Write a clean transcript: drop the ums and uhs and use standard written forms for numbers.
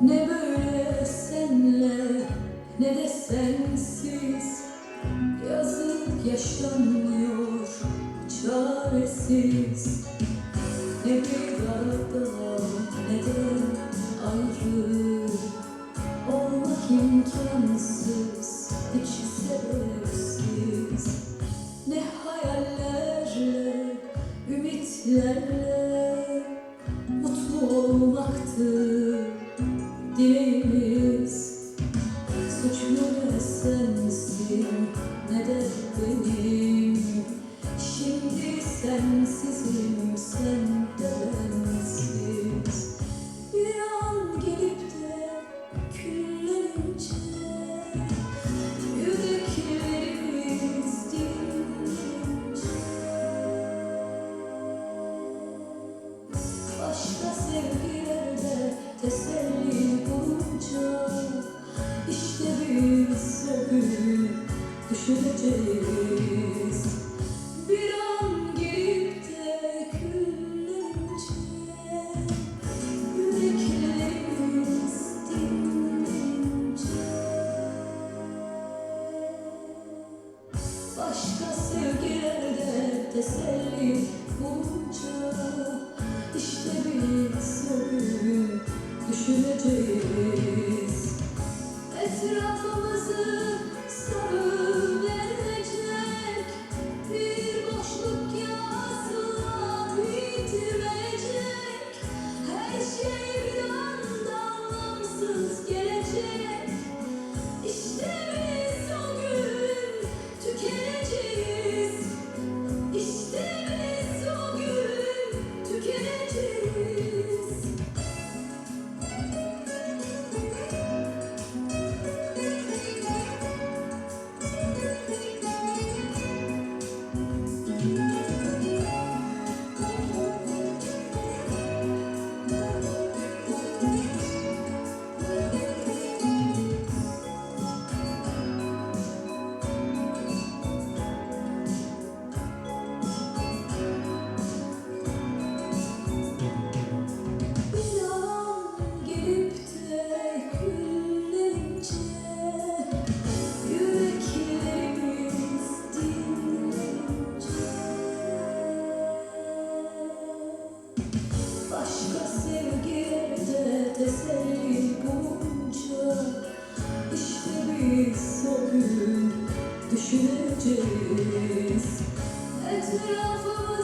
Ne böyle senle ne de sensiz, yazık yaşanmıyor çaresiz. Ne bir arada ne de ayrı olmak imkansız, hiç sebepsiz. Ne hayallerle, ümitlerle mutlu olmaktı dileğimiz. Suçlu ne sensin ne de benim, şimdi sensizim, sen de bensiz. Bir an gelip de küllerince yüreklerimiz dinleyince, başka sevgilerde teselli bulunca, İşte biz o gün düşüneceğiz. Bir an gelip de küllerince, yüreklerimiz dinleyince, başka sevgilerde teselli bulunca, İşte biz o gün düşüneceğiz. Etrafımızı sarıverecek bir boşluk asla bitmeyecek. Her şey bir anda anlamsız gelecek. İşte biz o gün tükeneceğiz. İşte biz o gün tükeneceğiz. Başka sevgilerde teselli bulunca, İşte biz o gün düşüneceğiz. Etrafımız